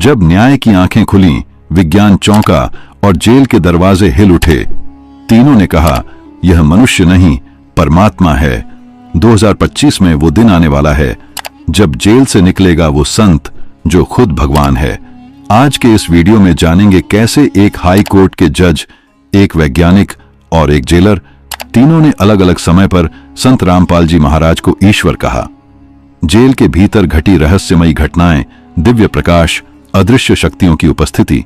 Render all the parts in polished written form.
जब न्याय की आंखें खुली, विज्ञान चौंका और जेल के दरवाजे हिल उठे। तीनों ने कहा, यह मनुष्य नहीं, परमात्मा है। 2025 में वो दिन आने वाला है जब जेल से निकलेगा वो संत जो खुद भगवान है। आज के इस वीडियो में जानेंगे कैसे एक हाई कोर्ट के जज, एक वैज्ञानिक और एक जेलर, तीनों ने अलग अलग समय पर संत रामपाल जी महाराज को ईश्वर कहा। जेल के भीतर घटी रहस्यमयी घटनाएं, दिव्य प्रकाश, अदृश्य शक्तियों की उपस्थिति।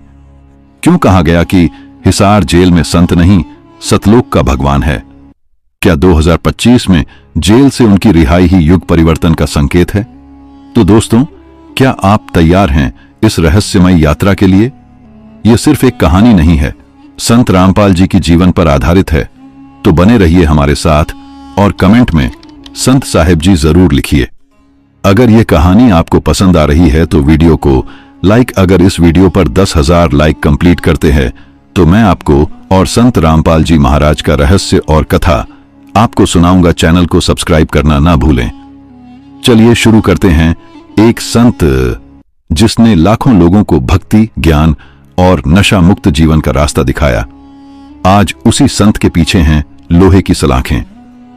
क्यों कहा गया कि हिसार जेल में संत नहीं, सतलोक का भगवान है? क्या 2025 में जेल से उनकी रिहाई ही युग परिवर्तन का संकेत है? तो दोस्तों, क्या आप तैयार हैं इस रहस्यमयी यात्रा के लिए? यह सिर्फ एक कहानी नहीं है, संत रामपाल जी की जीवन पर आधारित है। तो बने रहिए हमारे साथ और कमेंट में संत साहिब जी जरूर लिखिए। अगर यह कहानी आपको पसंद आ रही है तो वीडियो को लाइक, अगर इस वीडियो पर 10,000 लाइक कंप्लीट करते हैं तो मैं आपको और संत रामपाल जी महाराज का रहस्य और कथा आपको सुनाऊंगा। चैनल को सब्सक्राइब करना ना भूलें। चलिए शुरू करते हैं। एक संत जिसने लाखों लोगों को भक्ति, ज्ञान और नशा मुक्त जीवन का रास्ता दिखाया। आज उसी संत के पीछे हैं लोहे की सलाखें।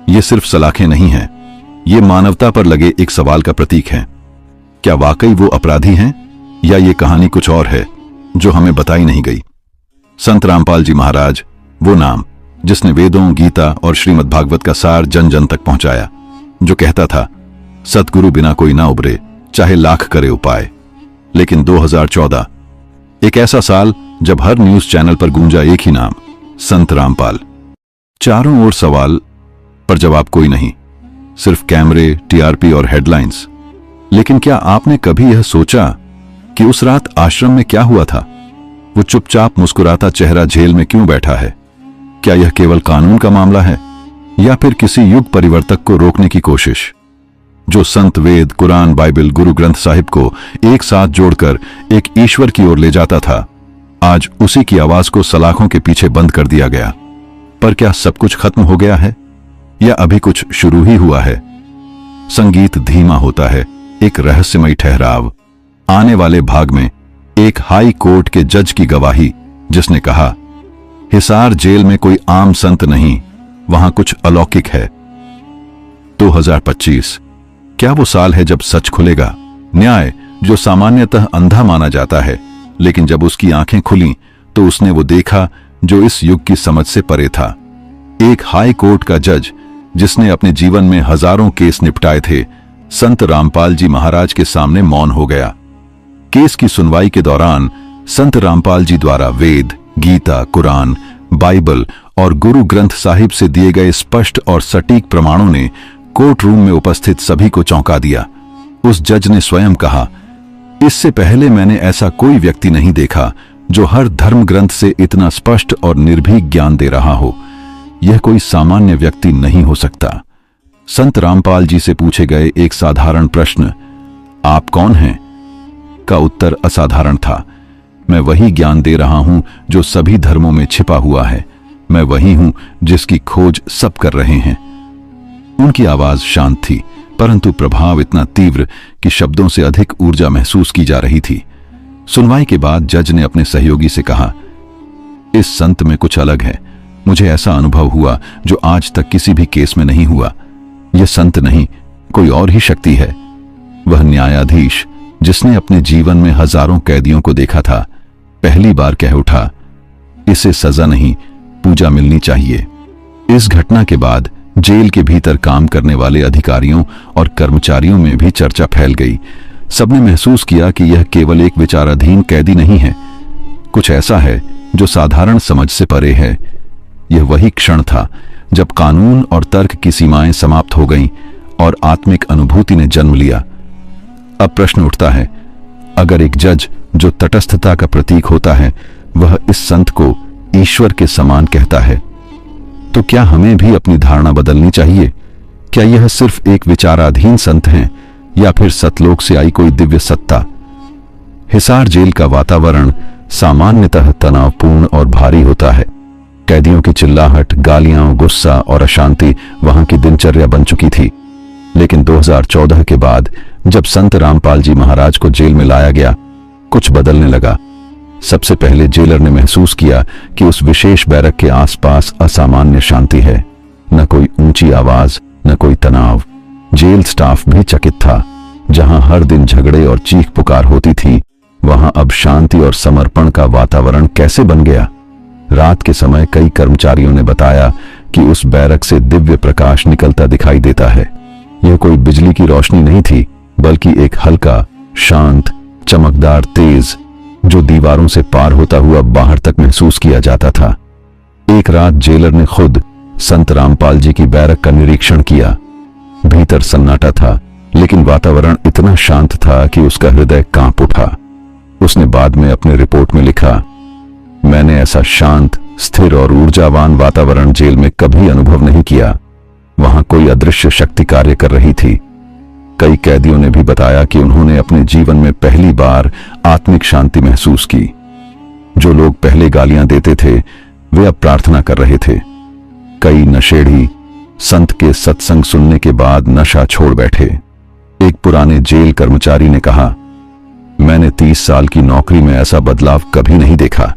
ये सिर्फ सलाखें नहीं हैं, ये मानवता पर लगे एक सवाल का प्रतीक है। क्या वाकई वो अपराधी हैं या ये कहानी कुछ और है जो हमें बताई नहीं गई? संत रामपाल जी महाराज, वो नाम जिसने वेदों, गीता और श्रीमद् भागवत का सार जन जन तक पहुंचाया, जो कहता था सतगुरु बिना कोई ना उबरे, चाहे लाख करे उपाय। लेकिन 2014 एक ऐसा साल जब हर न्यूज चैनल पर गूंजा एक ही नाम, संत रामपाल। चारों ओर सवाल पर जवाब कोई नहीं, सिर्फ कैमरे, टीआरपी और हेडलाइंस। लेकिन क्या आपने कभी यह सोचा कि उस रात आश्रम में क्या हुआ था? वो चुपचाप मुस्कुराता चेहरा जेल में क्यों बैठा है? क्या यह केवल कानून का मामला है या फिर किसी युग परिवर्तक को रोकने की कोशिश? जो संत वेद, कुरान, बाइबल, गुरु ग्रंथ साहिब को एक साथ जोड़कर एक ईश्वर की ओर ले जाता था, आज उसी की आवाज को सलाखों के पीछे बंद कर दिया गया। पर क्या सब कुछ खत्म हो गया है या अभी कुछ शुरू ही हुआ है? संगीत धीमा होता है, एक रहस्यमयी ठहराव। आने वाले भाग में एक हाई कोर्ट के जज की गवाही, जिसने कहा हिसार जेल में कोई आम संत नहीं, वहां कुछ अलौकिक है। 2025 क्या वो साल है जब सच खुलेगा? न्याय जो सामान्यतः अंधा माना जाता है, लेकिन जब उसकी आंखें खुलीं तो उसने वो देखा जो इस युग की समझ से परे था। एक हाई कोर्ट का जज जिसने अपने जीवन में हजारों केस निपटाए थे, संत रामपाल जी महाराज के सामने मौन हो गया। केस की सुनवाई के दौरान संत रामपाल जी द्वारा वेद, गीता, कुरान, बाइबल और गुरु ग्रंथ साहिब से दिए गए स्पष्ट और सटीक प्रमाणों ने कोर्ट रूम में उपस्थित सभी को चौंका दिया। उस जज ने स्वयं कहा, इससे पहले मैंने ऐसा कोई व्यक्ति नहीं देखा जो हर धर्म ग्रंथ से इतना स्पष्ट और निर्भीक ज्ञान दे रहा हो। यह कोई सामान्य व्यक्ति नहीं हो सकता। संत रामपाल जी से पूछे गए एक साधारण प्रश्न, आप कौन हैं, का उत्तर असाधारण था। मैं वही ज्ञान दे रहा हूं जो सभी धर्मों में छिपा हुआ है। मैं वही हूं जिसकी खोज सब कर रहे हैं। उनकी आवाज शांत थी, परंतु प्रभाव इतना तीव्र कि शब्दों से अधिक ऊर्जा महसूस की जा रही थी। सुनवाई के बाद जज ने अपने सहयोगी से कहा, इस संत में कुछ अलग है। मुझे ऐसा अनुभव हुआ जो आज तक किसी भी केस में नहीं हुआ। यह संत नहीं, कोई और ही शक्ति है। वह न्यायाधीश जिसने अपने जीवन में हजारों कैदियों को देखा था, पहली बार कह उठा, इसे सजा नहीं, पूजा मिलनी चाहिए। इस घटना के बाद जेल के भीतर काम करने वाले अधिकारियों और कर्मचारियों में भी चर्चा फैल गई। सबने महसूस किया कि यह केवल एक विचाराधीन कैदी नहीं है, कुछ ऐसा है जो साधारण समझ से परे है। यह वही क्षण था जब कानून और तर्क की सीमाएं समाप्त हो गईं और आत्मिक अनुभूति ने जन्म लिया। अब प्रश्न उठता है, अगर एक जज जो तटस्थता का प्रतीक होता है, वह इस संत को ईश्वर के समान कहता है, तो क्या हमें भी अपनी धारणा बदलनी चाहिए? क्या यह सिर्फ एक विचाराधीन संत हैं या फिर सतलोक से आई कोई दिव्य सत्ता? हिसार जेल का वातावरण सामान्यतः तनावपूर्ण और भारी होता है। कैदियों की चिल्लाहट, गालियां, गुस्सा और अशांति वहां की दिनचर्या बन चुकी थी। लेकिन 2014 के बाद जब संत रामपाल जी महाराज को जेल में लाया गया, कुछ बदलने लगा। सबसे पहले जेलर ने महसूस किया कि उस विशेष बैरक के आसपास असामान्य शांति है। न कोई ऊंची आवाज, न कोई तनाव। जेल स्टाफ भी चकित था। जहां हर दिन झगड़े और चीख पुकार होती थी, वहां अब शांति और समर्पण का वातावरण कैसे बन गया। रात के समय कई कर्मचारियों ने बताया कि उस बैरक से दिव्य प्रकाश निकलता दिखाई देता है। यह कोई बिजली की रोशनी नहीं थी, बल्कि एक हल्का, शांत, चमकदार तेज जो दीवारों से पार होता हुआ बाहर तक महसूस किया जाता था। एक रात जेलर ने खुद संत रामपाल जी की बैरक का निरीक्षण किया। भीतर सन्नाटा था, लेकिन वातावरण इतना शांत था कि उसका हृदय कांप उठा। उसने बाद में अपने रिपोर्ट में लिखा, मैंने ऐसा शांत, स्थिर और ऊर्जावान वातावरण जेल में कभी अनुभव नहीं किया। वहां कोई अदृश्य शक्ति कार्य कर रही थी। कई कैदियों ने भी बताया कि उन्होंने अपने जीवन में पहली बार आत्मिक शांति महसूस की। जो लोग पहले गालियां देते थे, वे अब प्रार्थना कर रहे थे। कई नशेड़ी संत के सत्संग सुनने के बाद नशा छोड़ बैठे। एक पुराने जेल कर्मचारी ने कहा, मैंने 30 साल की नौकरी में ऐसा बदलाव कभी नहीं देखा,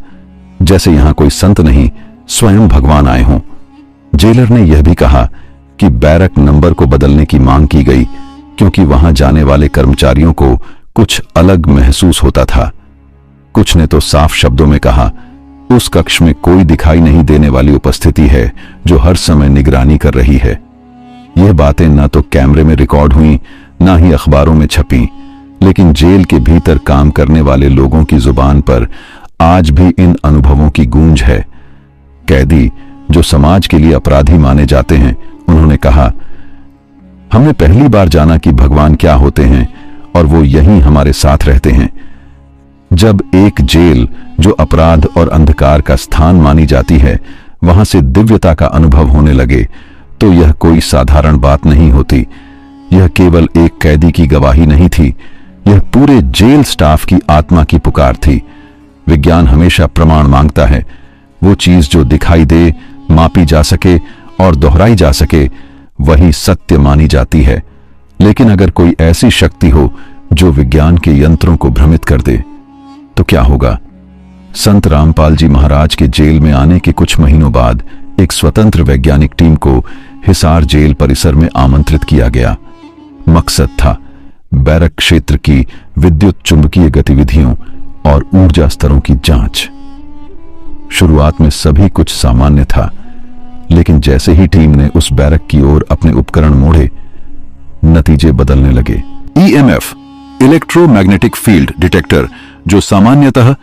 जैसे यहां कोई संत नहीं, स्वयं भगवान आए हों। जेलर ने यह भी कहा कि बैरक नंबर को बदलने की मांग की गई, क्योंकि वहां जाने वाले कर्मचारियों को कुछ अलग महसूस होता था। कुछ ने तो साफ शब्दों में कहा, उस कक्ष में कोई दिखाई नहीं देने वाली उपस्थिति है जो हर समय निगरानी कर रही है। यह बातें न तो कैमरे में रिकॉर्ड हुई, न ही अखबारों में छपी, लेकिन जेल के भीतर काम करने वाले लोगों की जुबान पर आज भी इन अनुभवों की गूंज है। कैदी जो समाज के लिए अपराधी माने जाते हैं, उन्होंने कहा, हमने पहली बार जाना कि भगवान क्या होते हैं और वो यहीं हमारे साथ रहते हैं। जब एक जेल जो अपराध और अंधकार का स्थान मानी जाती है, वहां से दिव्यता का अनुभव होने लगे, तो यह कोई साधारण बात नहीं होती। यह केवल एक कैदी की गवाही नहीं थी, यह पूरे जेल स्टाफ की आत्मा की पुकार थी। विज्ञान हमेशा प्रमाण मांगता है। वो चीज जो दिखाई दे, मापी जा सके और दोहराई जा सके, वही सत्य मानी जाती है। लेकिन अगर कोई ऐसी शक्ति हो जो विज्ञान के यंत्रों को भ्रमित कर दे, तो क्या होगा? संत रामपाल जी महाराज के जेल में आने के कुछ महीनों बाद एक स्वतंत्र वैज्ञानिक टीम को हिसार जेल परिसर में आमंत्रित किया गया। मकसद था बैरक क्षेत्र की विद्युत चुंबकीय गतिविधियों और ऊर्जा स्तरों की जांच। शुरुआत में सभी कुछ सामान्य था, लेकिन जैसे ही टीम ने उस बैरक की ओर अपने उपकरण मोड़े, नतीजे बदलने लगे। ईएमएफ, इलेक्ट्रोमैग्नेटिक फील्ड डिटेक्टर, जो सामान्यतः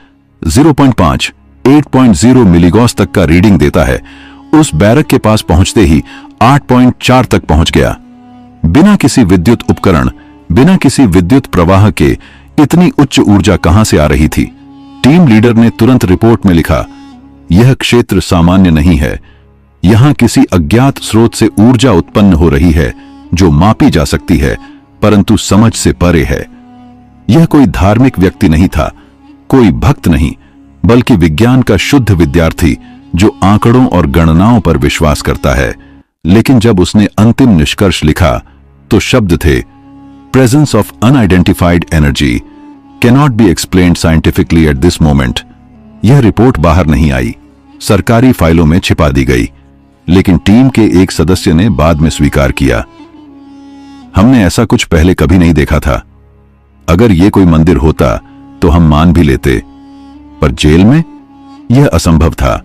0.5 8.0 मिलीगॉस तक का रीडिंग देता है, उस बैरक के पास पहुंचते ही 8.4 तक पहुंच गया। बिना किसी विद्युत उपकरण, बिना किसी विद्युत प्रवाह के इतनी उच्च ऊर्जा कहां से आ रही थी? टीम लीडर ने तुरंत रिपोर्ट में लिखा, यह क्षेत्र सामान्य नहीं है। यहां किसी अज्ञात स्रोत से ऊर्जा उत्पन्न हो रही है जो मापी जा सकती है, परंतु समझ से परे है। यह कोई धार्मिक व्यक्ति नहीं था, कोई भक्त नहीं, बल्कि विज्ञान का शुद्ध विद्यार्थी जो आंकड़ों और गणनाओं पर विश्वास करता है। लेकिन जब उसने अंतिम निष्कर्ष लिखा, तो शब्द थे, presence of unidentified energy cannot be explained scientifically at this moment. यह रिपोर्ट बाहर नहीं आई, सरकारी फाइलों में छिपा दी गई, लेकिन टीम के एक सदस्य ने बाद में स्वीकार किया, हमने ऐसा कुछ पहले कभी नहीं देखा था। अगर यह कोई मंदिर होता तो हम मान भी लेते, पर जेल में यह असंभव था।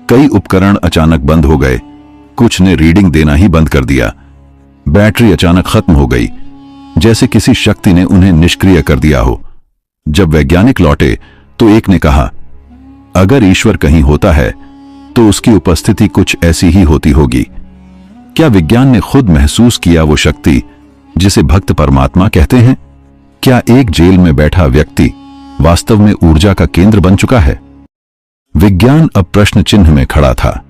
कई उपकरण अचानक बंद हो गए, कुछ ने रीडिंग देना ही बंद कर दिया। बैटरी अचानक खत्म हो गई, जैसे किसी शक्ति ने उन्हें निष्क्रिय कर दिया हो। जब वैज्ञानिक लौटे तो एक ने कहा, अगर ईश्वर कहीं होता है तो उसकी उपस्थिति कुछ ऐसी ही होती होगी। क्या विज्ञान ने खुद महसूस किया वो शक्ति जिसे भक्त परमात्मा कहते हैं? क्या एक जेल में बैठा व्यक्ति वास्तव में ऊर्जा का केंद्र बन चुका है? विज्ञान अब प्रश्न चिन्ह में खड़ा था।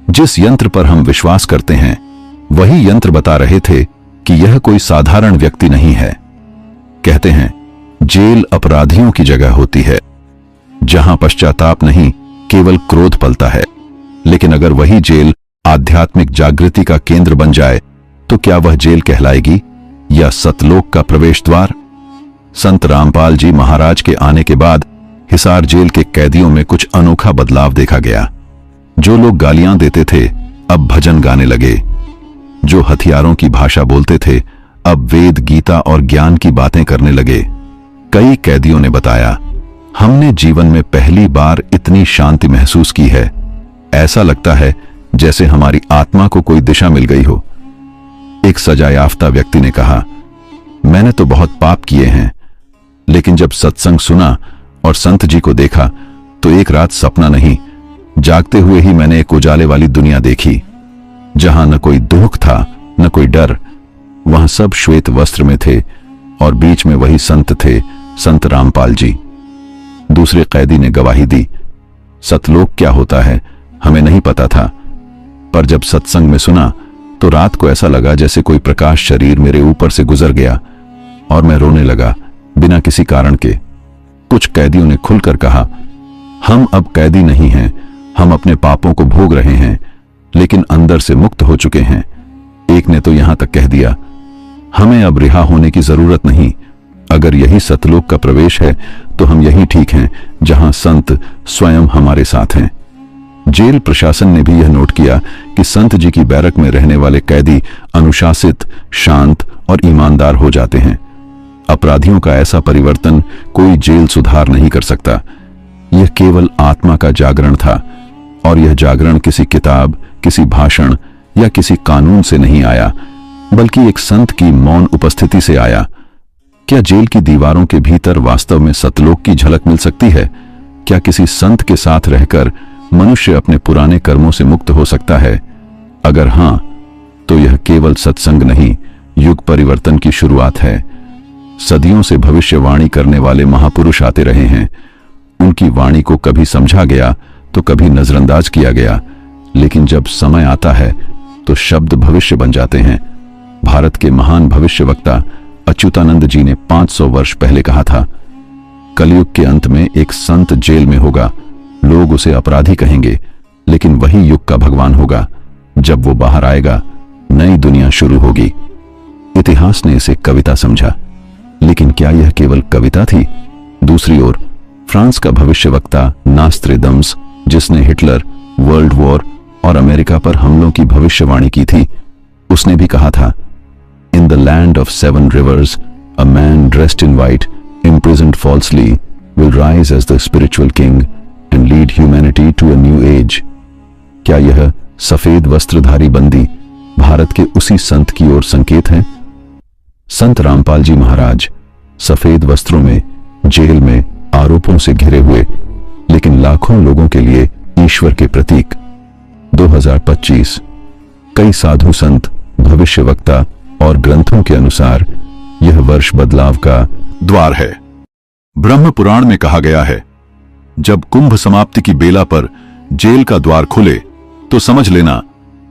जिस यंत्र पर हम विश्वास करते हैं, वही यंत्र बता रहे थे कि यह कोई साधारण व्यक्ति नहीं है। कहते हैं, जेल अपराधियों की जगह होती है, जहां पश्चाताप नहीं, केवल क्रोध पलता है। लेकिन अगर वही जेल आध्यात्मिक जागृति का केंद्र बन जाए, तो क्या वह जेल कहलाएगी या सतलोक का प्रवेश द्वार? संत रामपाल जी महाराज के आने के बाद हिसार जेल के कैदियों में कुछ अनोखा बदलाव देखा गया। जो लोग गालियां देते थे अब भजन गाने लगे, जो हथियारों की भाषा बोलते थे अब वेद, गीता और ज्ञान की बातें करने लगे। कई कैदियों ने बताया, हमने जीवन में पहली बार इतनी शांति महसूस की है। ऐसा लगता है जैसे हमारी आत्मा को कोई दिशा मिल गई हो। एक सजायाफ्ता व्यक्ति ने कहा, मैंने तो बहुत पाप किए हैं, लेकिन जब सत्संग सुना और संत जी को देखा तो एक रात सपना नहीं, जागते हुए ही मैंने एक उजाले वाली दुनिया देखी, जहां न कोई दुख था न कोई डर। वहां सब श्वेत वस्त्र में थे और बीच में वही संत थे, संत रामपाल जी। दूसरे कैदी ने गवाही दी, सतलोक क्या होता है हमें नहीं पता था, पर जब सत्संग में सुना तो रात को ऐसा लगा जैसे कोई प्रकाश शरीर मेरे ऊपर से गुजर गया और मैं रोने लगा बिना किसी कारण के। कुछ कैदियों ने खुलकर कहा, हम अब कैदी नहीं हैं, हम अपने पापों को भोग रहे हैं, लेकिन अंदर से मुक्त हो चुके हैं। एक ने तो यहां तक कह दिया, हमें अब रिहा होने की जरूरत नहीं। अगर यही सतलोक का प्रवेश है तो हम यही ठीक हैं, जहां संत स्वयं हमारे साथ हैं। जेल प्रशासन ने भी यह नोट किया कि संत जी की बैरक में रहने वाले कैदी अनुशासित, शांत और ईमानदार हो जाते हैं। अपराधियों का ऐसा परिवर्तन कोई जेल सुधार नहीं कर सकता। यह केवल आत्मा का जागरण था, और यह जागरण किसी किताब, किसी भाषण या किसी कानून से नहीं आया, बल्कि एक संत की मौन उपस्थिति से आया। क्या जेल की दीवारों के भीतर वास्तव में सतलोक की झलक मिल सकती है? क्या किसी संत के साथ रहकर मनुष्य अपने पुराने कर्मों से मुक्त हो सकता है? अगर हां, तो यह केवल सत्संग नहीं, युग परिवर्तन की शुरुआत है। सदियों से भविष्यवाणी करने वाले महापुरुष आते रहे हैं। उनकी वाणी को कभी समझा गया तो कभी नजरअंदाज किया गया, लेकिन जब समय आता है तो शब्द भविष्य बन जाते हैं। भारत के महान भविष्यवक्ता अच्युतानंद जी ने 500 वर्ष पहले कहा था, कलयुग के अंत में एक संत जेल में होगा। लोग उसे अपराधी कहेंगे, लेकिन वही युग का भगवान होगा। जब वो बाहर आएगा, नई दुनिया शुरू होगी। इतिहास ने इसे कविता समझा, लेकिन क्या यह केवल कविता थी? दूसरी ओर फ्रांस का भविष्यवक्ता नास्त्रेदम्स, जिसने हिटलर, वर्ल्ड वॉर और अमेरिका पर हमलों की भविष्यवाणी की थी, उसने भी कहा था, in the land of 7 rivers, a man dressed in white, imprisoned falsely, will rise as the spiritual king and lead humanity to a new age. क्या यह सफेद वस्त्रधारी बंदी भारत के उसी संत की ओर संकेत है? संत रामपाल जी महाराज सफेद वस्त्रों में, जेल में, आरोपों से घिरे हुए, लेकिन लाखों लोगों के लिए ईश्वर के प्रतीक। 2025 कई साधु संत, भविष्यवक्ता और ग्रंथों के अनुसार यह वर्ष बदलाव का द्वार है। ब्रह्म पुराण में कहा गया है, जब कुंभ समाप्ति की बेला पर जेल का द्वार खुले तो समझ लेना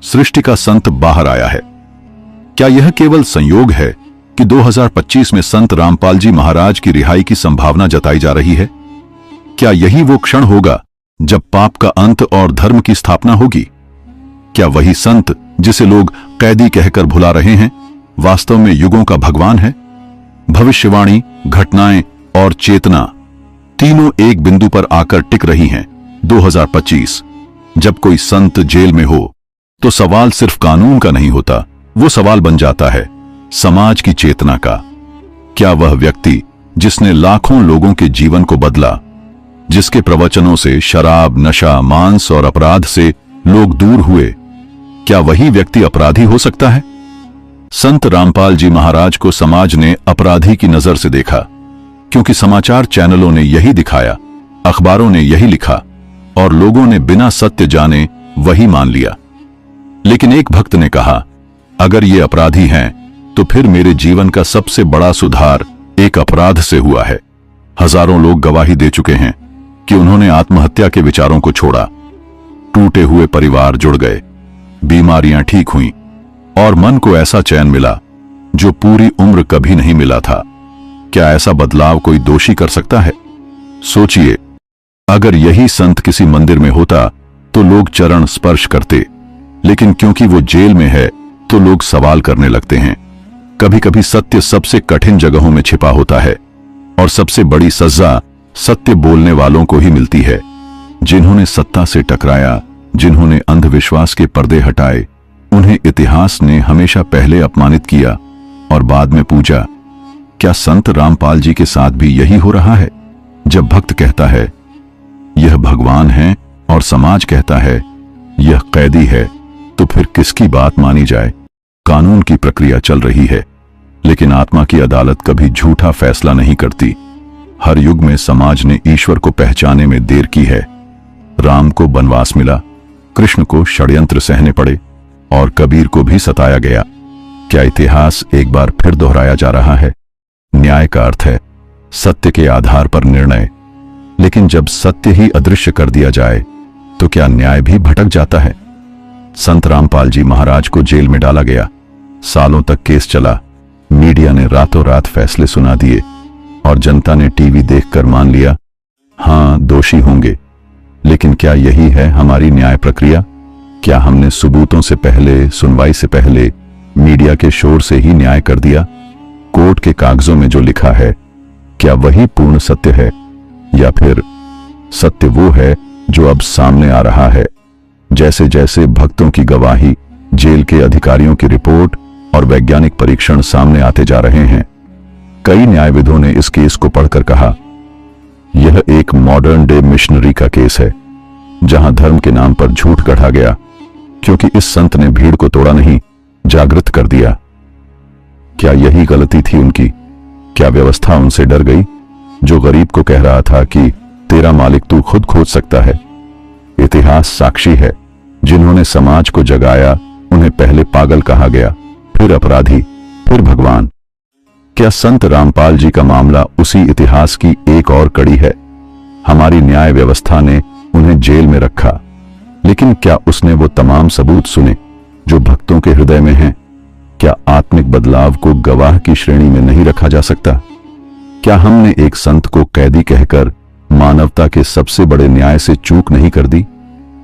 सृष्टि का संत बाहर आया है। क्या यह केवल संयोग है कि 2025 में संत रामपाल जी महाराज की रिहाई की संभावना जताई जा रही है? क्या यही वो क्षण होगा जब पाप का अंत और धर्म की स्थापना होगी? क्या वही संत जिसे लोग कैदी कहकर भुला रहे हैं, वास्तव में युगों का भगवान है? भविष्यवाणी, घटनाएं और चेतना तीनों एक बिंदु पर आकर टिक रही हैं। 2025 जब कोई संत जेल में हो तो सवाल सिर्फ कानून का नहीं होता, वो सवाल बन जाता है समाज की चेतना का। क्या वह व्यक्ति जिसने लाखों लोगों के जीवन को बदला, जिसके प्रवचनों से शराब, नशा, मांस और अपराध से लोग दूर हुए, क्या वही व्यक्ति अपराधी हो सकता है? संत रामपाल जी महाराज को समाज ने अपराधी की नजर से देखा, क्योंकि समाचार चैनलों ने यही दिखाया, अखबारों ने यही लिखा और लोगों ने बिना सत्य जाने वही मान लिया। लेकिन एक भक्त ने कहा, अगर ये अपराधी हैं तो फिर मेरे जीवन का सबसे बड़ा सुधार एक अपराध से हुआ है। हजारों लोग गवाही दे चुके हैं कि उन्होंने आत्महत्या के विचारों को छोड़ा। टूटे हुए परिवार जुड़ गए, बीमारियां ठीक हुईं और मन को ऐसा चैन मिला जो पूरी उम्र कभी नहीं मिला था। क्या ऐसा बदलाव कोई दोषी कर सकता है? सोचिए, अगर यही संत किसी मंदिर में होता तो लोग चरण स्पर्श करते, लेकिन क्योंकि वो जेल में है तो लोग सवाल करने लगते हैं। कभी कभी सत्य सबसे कठिन जगहों में छिपा होता है, और सबसे बड़ी सजा सत्य बोलने वालों को ही मिलती है, जिन्होंने सत्ता से टकराया, जिन्होंने अंधविश्वास के पर्दे हटाए। उन्हें इतिहास ने हमेशा पहले अपमानित किया और बाद में पूजा। क्या संत रामपाल जी के साथ भी यही हो रहा है? जब भक्त कहता है यह भगवान है और समाज कहता है यह कैदी है, तो फिर किसकी बात मानी जाए? कानून की प्रक्रिया चल रही है, लेकिन आत्मा की अदालत कभी झूठा फैसला नहीं करती। हर युग में समाज ने ईश्वर को पहचानने में देर की है। राम को वनवास मिला, कृष्ण को षड्यंत्र सहने पड़े और कबीर को भी सताया गया। क्या इतिहास एक बार फिर दोहराया जा रहा है? न्याय का अर्थ है सत्य के आधार पर निर्णय, लेकिन जब सत्य ही अदृश्य कर दिया जाए तो क्या न्याय भी भटक जाता है? संत रामपाल जी महाराज को जेल में डाला गया। सालों तक केस चला, मीडिया ने रातों रात फैसले सुना दिए और जनता ने टीवी देखकर मान लिया, हां दोषी होंगे। लेकिन क्या यही है हमारी न्याय प्रक्रिया? क्या हमने सबूतों से पहले, सुनवाई से पहले, मीडिया के शोर से ही न्याय कर दिया? कोर्ट के कागजों में जो लिखा है, क्या वही पूर्ण सत्य है, या फिर सत्य वो है जो अब सामने आ रहा है? जैसे जैसे भक्तों की गवाही, जेल के अधिकारियों की रिपोर्ट और वैज्ञानिक परीक्षण सामने आते जा रहे हैं, कई न्यायविदों ने इस केस को पढ़कर कहा यह एक मॉडर्न डे मिशनरी का केस है, जहां धर्म के नाम पर झूठ गढ़ा गया, क्योंकि इस संत ने भीड़ को तोड़ा नहीं, जागृत कर दिया। क्या यही गलती थी उनकी? क्या व्यवस्था उनसे डर गई, जो गरीब को कह रहा था कि तेरा मालिक तू खुद खोज सकता है? इतिहास साक्षी है, जिन्होंने समाज को जगाया, उन्हें पहले पागल कहा गया, फिर अपराधी, फिर भगवान। क्या संत रामपाल जी का मामला उसी इतिहास की एक और कड़ी है? हमारी न्याय व्यवस्था ने उन्हें जेल में रखा, लेकिन क्या उसने वो तमाम सबूत सुने जो भक्तों के हृदय में हैं? क्या आत्मिक बदलाव को गवाह की श्रेणी में नहीं रखा जा सकता? क्या हमने एक संत को कैदी कहकर मानवता के सबसे बड़े न्याय से चूक नहीं कर दी?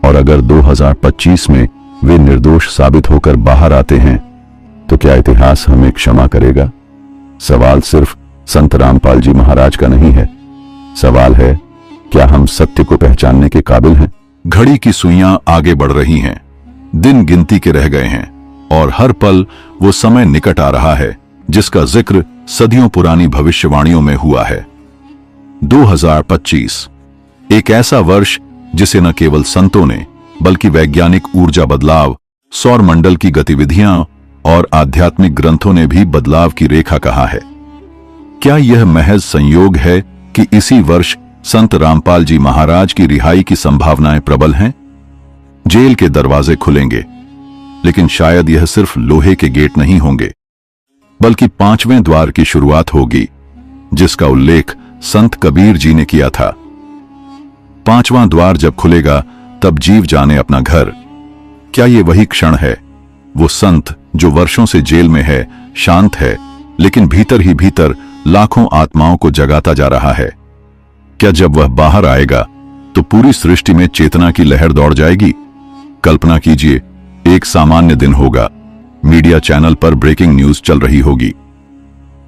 और अगर 2025 में वे निर्दोष साबित होकर बाहर आते हैं, तो क्या इतिहास हमें क्षमा करेगा? सवाल सिर्फ संत रामपाल जी महाराज का नहीं है। सवाल है, क्या हम सत्य को पहचानने के काबिल हैं? घड़ी की सुइयां आगे बढ़ रही हैं, दिन गिनती के रह गए हैं, और हर पल वो समय निकट आ रहा है जिसका जिक्र सदियों पुरानी भविष्यवाणियों में हुआ है। 2025 एक ऐसा वर्ष जिसे न केवल संतों ने, बल्कि वैज्ञानिक ऊर्जा बदलाव, सौर मंडल की गतिविधियां और आध्यात्मिक ग्रंथों ने भी बदलाव की रेखा कहा है। क्या यह महज संयोग है कि इसी वर्ष संत रामपाल जी महाराज की रिहाई की संभावनाएं प्रबल हैं? जेल के दरवाजे खुलेंगे, लेकिन शायद यह सिर्फ लोहे के गेट नहीं होंगे, बल्कि 5वें द्वार की शुरुआत होगी, जिसका उल्लेख संत कबीर जी ने किया था। 5वां द्वार जब खुलेगा, तब जीव जाने अपना घर। क्या ये वही क्षण है? वो संत जो वर्षों से जेल में है, शांत है, लेकिन भीतर ही भीतर लाखों आत्माओं को जगाता जा रहा है। क्या जब वह बाहर आएगा तो पूरी सृष्टि में चेतना की लहर दौड़ जाएगी? कल्पना कीजिए, एक सामान्य दिन होगा, मीडिया चैनल पर ब्रेकिंग न्यूज चल रही होगी,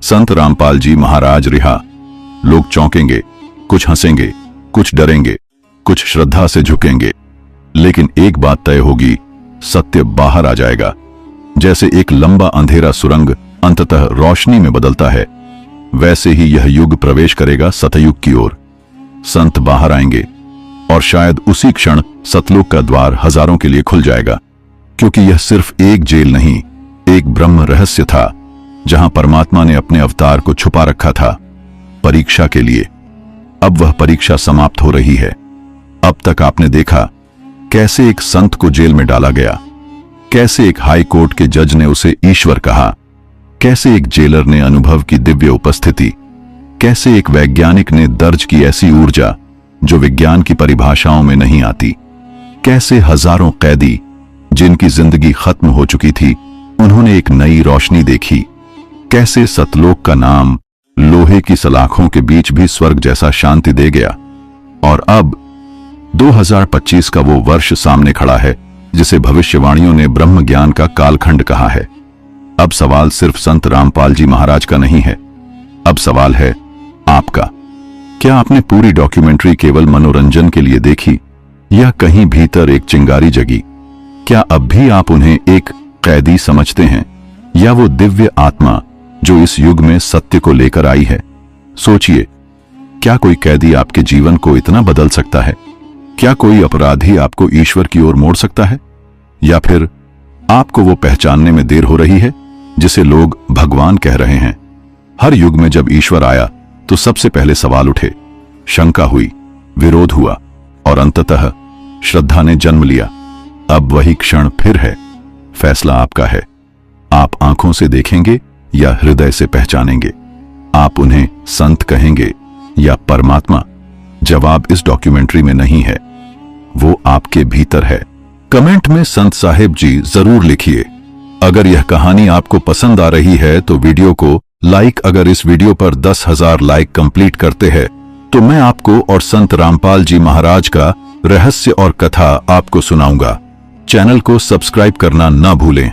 संत रामपाल जी महाराज रिहा। लोग चौंकेंगे, कुछ हंसेंगे, कुछ डरेंगे, कुछ श्रद्धा से झुकेंगे, लेकिन एक बात तय होगी, सत्य बाहर आ जाएगा। जैसे एक लंबा अंधेरा सुरंग अंततः रोशनी में बदलता है, वैसे ही यह युग प्रवेश करेगा सतयुग की ओर। संत बाहर आएंगे और शायद उसी क्षण सतलोक का द्वार हजारों के लिए खुल जाएगा, क्योंकि यह सिर्फ एक जेल नहीं, एक ब्रह्म रहस्य था, जहां परमात्मा ने अपने अवतार को छुपा रखा था, परीक्षा के लिए। अब वह परीक्षा समाप्त हो रही है। अब तक आपने देखा कैसे एक संत को जेल में डाला गया, कैसे एक हाई कोर्ट के जज ने उसे ईश्वर कहा, कैसे एक जेलर ने अनुभव की दिव्य उपस्थिति, कैसे एक वैज्ञानिक ने दर्ज की ऐसी ऊर्जा जो विज्ञान की परिभाषाओं में नहीं आती, कैसे हजारों कैदी जिनकी जिंदगी खत्म हो चुकी थी, उन्होंने एक नई रोशनी देखी, कैसे सतलोक का नाम लोहे की सलाखों के बीच भी स्वर्ग जैसा शांति दे गया। और अब 2025 का वो वर्ष सामने खड़ा है जिसे भविष्यवाणियों ने ब्रह्म ज्ञान का कालखंड कहा है। अब सवाल सिर्फ संत रामपाल जी महाराज का नहीं है, अब सवाल है आपका। क्या आपने पूरी डॉक्यूमेंट्री केवल मनोरंजन के लिए देखी या कहीं भीतर एक चिंगारी जगी? क्या अब भी आप उन्हें एक कैदी समझते हैं या वो दिव्य आत्मा जो इस युग में सत्य को लेकर आई है? सोचिए, क्या कोई कैदी आपके जीवन को इतना बदल सकता है? क्या कोई अपराधी आपको ईश्वर की ओर मोड़ सकता है? या फिर आपको वो पहचानने में देर हो रही है जिसे लोग भगवान कह रहे हैं? हर युग में जब ईश्वर आया तो सबसे पहले सवाल उठे, शंका हुई, विरोध हुआ और अंततः श्रद्धा ने जन्म लिया। अब वही क्षण फिर है। फैसला आपका है। आप आंखों से देखेंगे या हृदय से पहचानेंगे? आप उन्हें संत कहेंगे या परमात्मा? जवाब इस डॉक्यूमेंट्री में नहीं है, वो आपके भीतर है। कमेंट में संत साहिब जी जरूर लिखिए। अगर यह कहानी आपको पसंद आ रही है तो वीडियो को लाइक। अगर इस वीडियो पर 10,000 लाइक कंप्लीट करते हैं तो मैं आपको और संत रामपाल जी महाराज का रहस्य और कथा आपको सुनाऊंगा। चैनल को सब्सक्राइब करना ना भूलें।